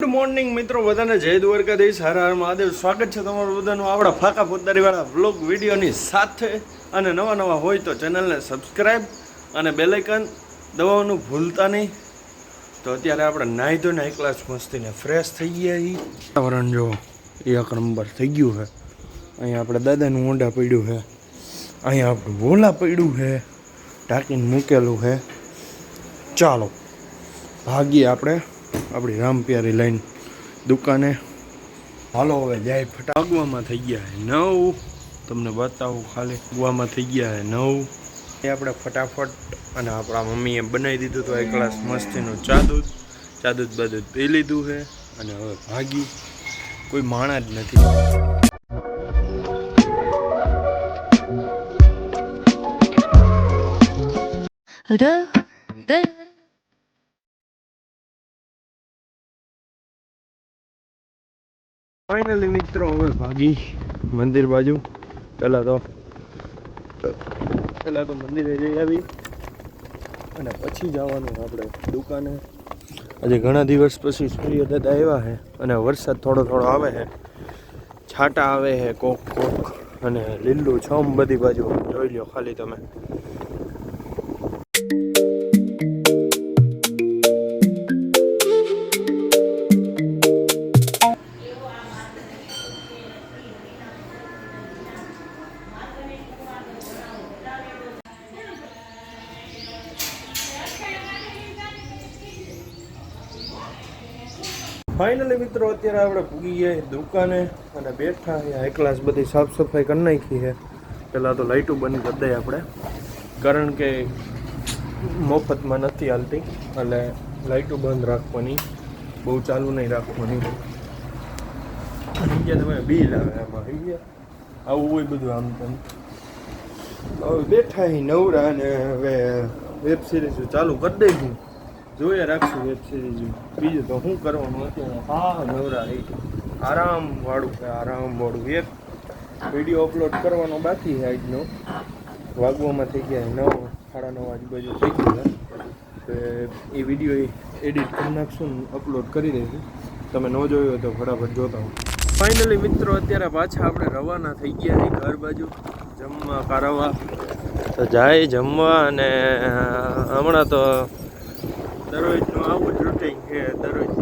Good morning મિત્રો, બધાને જય દ્વારકાધીશ, હર હર મહાદેવ. સ્વાગત છે તમારું બધાનું આપણા ફાકા પોતારીવાળા વ્લોગ વિડીયોની સાથે. અને નવા હોય તો ચેનલને સબસ્ક્રાઈબ અને બેલ આઇકન દબાવવાનું ભૂલતા નહીં. તો અત્યારે આપણે નાહી ધોઈને એક ક્લાસ મસ્તીને ફ્રેશ થઈ ગયા. વાતાવરણ જો એક નંબર થઈ ગયું છે. અહીંયા આપણે દાદાનું ઊંડા પડ્યું છે, અહીંયા આપણું ભોલા પડ્યું છે, ટાંકીને મૂકેલું છે. ચાલો ભાગીએ આપણે આપણી રામપ્યારી લાઈન દુકાને. હાલો હવે જાય ફટાફટ. આગવામાં થઈ ગયા છે 9. તમને બતાવું ખાલી આગવામાં થઈ ગયા છે 9. એ આપણે ફટાફટ અને આપણા મમ્મીએ બનાવી દીધું તો એક ગ્લાસ મસ્તીનું ચા દૂધ પી લીધું છે. અને હવે ભાગી, કોઈ માણા જ નથી. ફાઇનલી મિત્રો હવે ભાગી મંદિર બાજુ. પહેલાં તો મંદિરે જઈ આવી અને પછી જવાનું આપણે દુકાને. આજે ઘણા દિવસ પછી સૂર્યદાદા આવ્યા છે અને વરસાદ થોડો આવે છે, છાંટા આવે છે કોક અને લીલું છમ બધી બાજુ જોઈ લો ખાલી તમે. ફાઇનલી મિત્રો અત્યારે આપણે પૂગી ગયા દુકાને અને બેઠા એક ક્લાસ બધી સાફ સફાઈ કરી નાખી છે. પહેલાં તો લાઇટો બંધ કરી દઈએ આપણે, કારણ કે મફતમાં નથી હાલતી એટલે લાઇટો બંધ રાખવાની, બહુ ચાલુ નહીં રાખવાની. અહીંયા તમે બિલ આવે એમાં આવું હોય બધું આમ તેમ. હવે બેઠા નવરા અને હવે વેબ સિરીઝ ચાલુ કરી દઈશું, જોઈએ રાખશું વેબ સિરીઝ. બીજું તો શું કરવાનું અત્યારે? હા નવરા આરામવાળું એક વિડીયો અપલોડ કરવાનો બાકી છે આજનો. વાગવામાં થઈ ગયા 9, 9:30 આજુબાજુ થઈ ગયું છે. એ વિડીયો એડિટ કરી નાખશું ને અપલોડ કરી દઈશું. તમે ન જોયો હોય તો ફટાફટ જોતા હો. ફાઇનલી મિત્રો અત્યારે પાછા આપણે રવાના થઈ ગયા છીએ ઘર બાજુ જમવા કારવા. તો જાય જમવા અને હમણાં તો દરરોજનું આવું જ રૂટીન છે. દરરોજ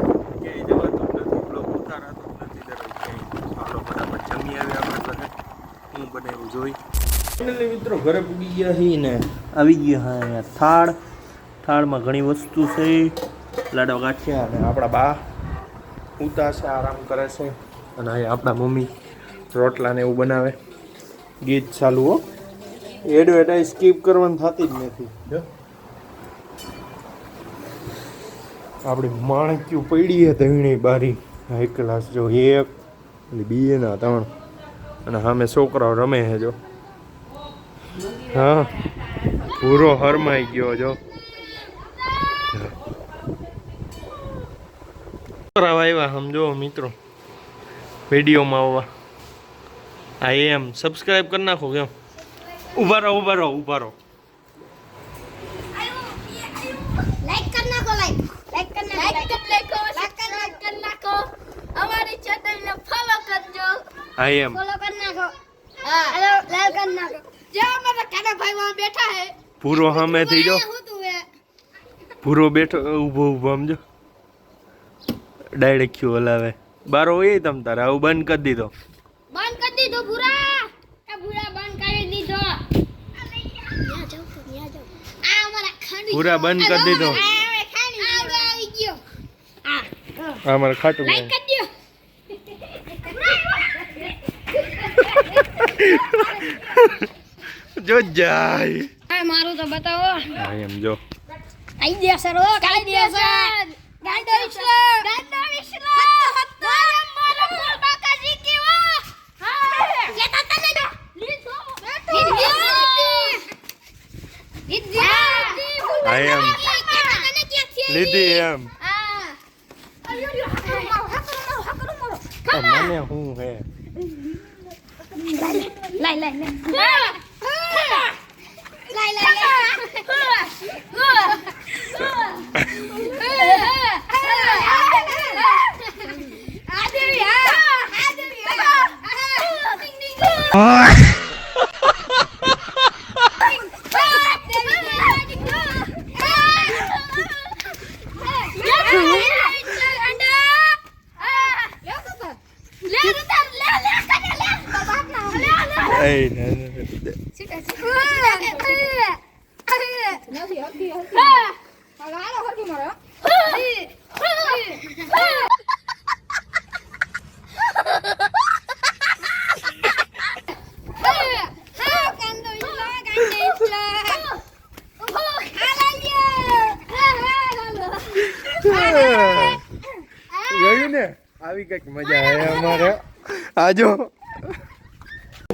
ક્યાંય જવાતું નથી, બ્લોગ ઉતારાતો નથી દરરોજ ક્યાંય. ચાલો ફટાફટ જમી આવે આપણે બધા, હું બનાવ્યું જોઈ. ફાઇનલી મિત્રો ઘરે પૂગી ગયા છીએ ને આવી ગયા હા થાળમાં ઘણી વસ્તુ છે. લાડવા ગાંઠિયા અને આપણા બા ઉતા છે, આરામ કરે છે. અને અહીં આપણા મમ્મી રોટલા ને એવું બનાવે. ગીત ચાલુ હો, એડવર્ટાઈઝ સ્કીપ કરવાની થતી જ નથી. જો આપણી માણક્યું પડી છે ધણી બારી એક ક્લાસ જો 1 અને 2 ના 3 અને સામે છોકરાઓ રમે છે. જો હા પૂરો હરમાઈ ગયો. જો આવ્યા સમજો મિત્રો વિડીયોમાં આવવા. હા એમ સબસ્ક્રાઈબ કરી નાખો કેમ. ઉભા રહો हमारी चैनल ने फॉलो करजो। आई एम फॉलो कर नाखो। हां हेलो लाइक कर नाखो। जो हमारा काका भाई वहां बैठा है पूरो हमें थी जो पूरो बैठो ऊभो समझो डायरेक्ट क्यों हलावे बारो ये तम तारा आउ बंद कर दीधो पूरा बंद कर दीधो। आ जाओ आ हमारा खानी पूरा बंद कर दीधो। આવી ગયો हमारा खाटू लाइक कर दियो। जो जाय आ मारो तो बताओ। आई एम जो आई दिया सर ओ काई दिया सर गांडो विश्ला मारो बाका जी की वो हां ये तो तने दो आई एम लीधी एम મને હું હે લાઈ જોયું ને આવી કઈક મજા है हमारे आजो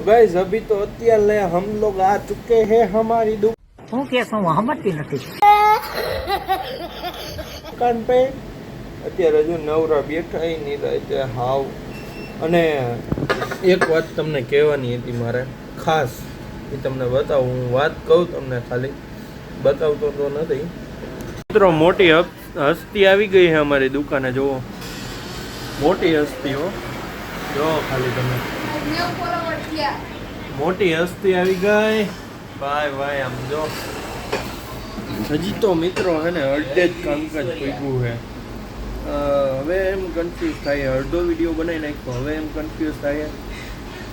गाइस अभी तो અત્યારે हम लोग आ चुके हैं हमारी હું કેસો હમતી નથી દુકાન पे અત્યારે જો નવરા બેઠા નહીં રહે હાવ અને એક વાત તમને કહેવાની હતી મારે ખાસ એ તમને બતાવું હું વાત કહું તમને ખાલી બતાવતો તો નથી મિત્રો મોટી હસ્તી આવી ગઈ છે અમારી દુકાને જુઓ મોટી હસ્તીઓ જો ખાલી તમે મોટી હસ્તી આવી ગઈ ભાઈ આમ જો હજી તો મિત્રો હે ને અડધે જ કામકાજ પૂગ્યું છે હવે એમ કન્ફ્યુઝ થાય અડધો વિડીયો બનાવી નાખ્યો હવે એમ કન્ફ્યુઝ થાય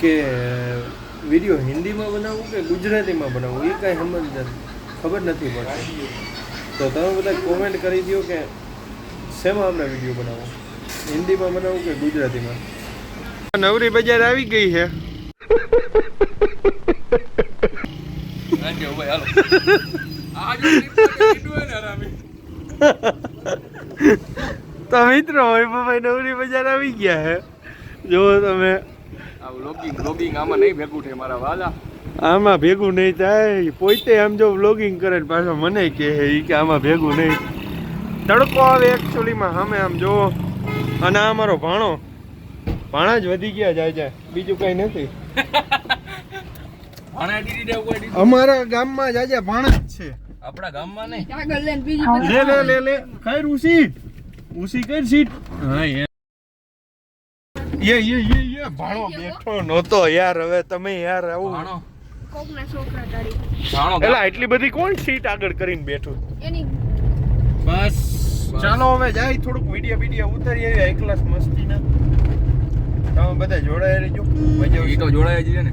કે વિડીયો હિન્દીમાં બનાવવું કે ગુજરાતીમાં બનાવવું એ કાંઈ ખબર નથી પડતી તો તમે બધા કોમેન્ટ કરી દો કે શેમાં આપણે વિડીયો બનાવો હિન્દીમાં બનાવવું કે ગુજરાતીમાં નવરી બજાર આવી ગઈ છે તો મિત્રો ભાઈ નવરી બજાર આવી ગયા હે જો તમે વ્લોગિંગ આમાં નહીં ભેગું છે મારા વાલા આમાં ભેગું નહીં થાય પોતે આમ જો વ્લોગિંગ કરે ને પાછો મને કહે કે આમાં ભેગું નહીં તડકો આવે એકચ્યુઅલીમાં સામે આમ જો અને આ અમારો ભાણા જ વધી ગયા જાય બીજું કઈ નથી અમારા ગામમાં જાજે ભાણા જ છે આપણા ગામમાં નહીં લે ખૈર ઉસી કઈ સીટ હા યે ભાણો બેઠો નહોતો યાર હવે તમે યાર આવું એલા એટલી બધી કોણ સીટ આગળ કરીને બેઠું બસ ચાલો હવે જાય થોડુંક વિડીયો ઉતારી આવી એકલાસ મસ્તીના તમે બધા જોડાયા રહેજો મજા ઈ તો જોડાયા જ છે ને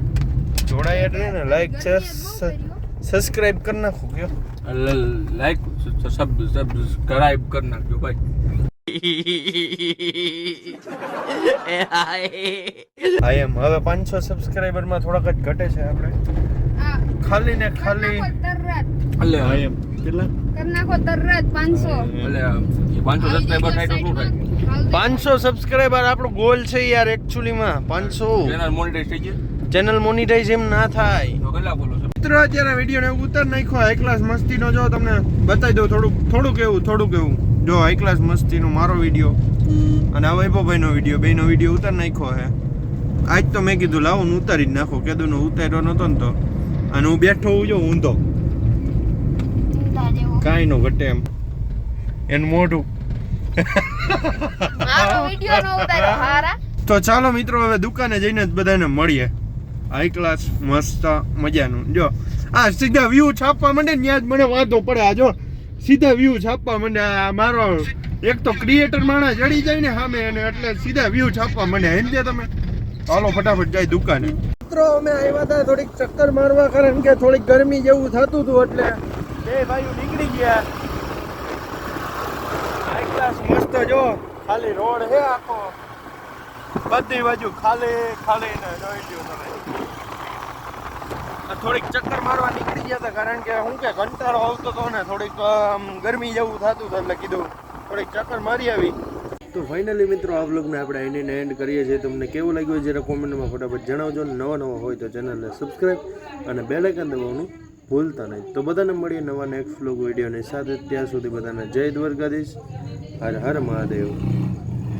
જોડાયા રહે ને લાઈક સબસ્ક્રાઇબ કરી નાખો કયો લાઈક સબસ્ક્રાઇબ કરી નાખજો ભાઈ આઈ એમ હવે 500 સબસ્ક્રાઇબર માં થોડાક જ ઘટે છે આપણે ખાલી ને ખાલી એટલે આઈ એમ કેટલા કરી નાખો તરત 500 એટલે 500 સબસ્ક્રાઇબર થાય તો શું થાય 500 સબસ્ક્રાઇબર આપણો ગોલ છે યાર એકચ્યુઅલી માં 500 ચેનલ મોનેટાઈઝ થઈ જાય ચેનલ મોનેટાઈઝ એમ ના થાય તો કેટલા બોલો છો મિત્રો અત્યારે વિડીયો ને ઉતાર નાખ્યો હાઈ ક્લાસ મસ્તી નો જો તમને બતાવી દઉં થોડુંક એવું જો હાઈ ક્લાસ મસ્તી નો મારો વિડીયો અને આ વૈભવભાઈ નો વિડીયો બેનો વિડીયો ઉતાર નાખ્યો હે આજ તો મેં કીધું લાવો ને ઉતારી જ નાખો કેદું નો ઉતાર્યો નતો ને તો અને હું બેઠો હું જો ઊંધો કાંઈ નો ઘટે એમ એનું મોઢું તો ચાલો મિત્રો હવે દુકાને જઈને જ બધાને મળીએ હાઈ ક્લાસ મસ્ત મજાનું જો આ સીધા વ્યૂ છાપવા માંડે ને ત્યાં જ મને વાંધો પડે આ જો સીધા વ્યૂ છાપવા માંડે આ મારો એક તો ક્રિએટર માણસ જડી જાય ને સામે એને એટલે સીધા વ્યૂ છાપવા માંડે સમજ્યા તમે ચાલો ફટાફટ જાય દુકાને મિત્રો અમે આવ્યા હતા થોડીક ચક્કર મારવા કારણ કે થોડીક ગરમી જેવું થતું હતું એટલે બે ભાઈઓ નીકળી ગયા હાઈ ક્લાસ મસ્ત જો ખાલી રોડ હે આખો બધી બાજુ ખાલી ને જોઈ લ્યો તમે થોડીક ચક્કર મારવા નીકળી ગયા હતા કારણ કે હું કે કંટાળો આવતો હતો ને થોડીક ગરમી જેવું થતું હતું એટલે કીધું થોડીક ચક્કર મારી આવી તો ફાઇનલી મિત્રો આ વ્લોગને આપણે એને એન્ડ કરીએ છીએ તમને કેવું લાગ્યું જરા કોમેન્ટમાં ફટાફટ જણાવજો ને નવા હોય તો ચેનલને સબસ્ક્રાઈબ અને બેલ આઇકન દબાવવાનું ભૂલતા નહીં તો બધાને મળીએ નવા નેક્સ્ટ વ્લોગ વિડીયોની સાથે ત્યાં સુધી બધાને જય દ્વારકાધીશ હર હર મહાદેવ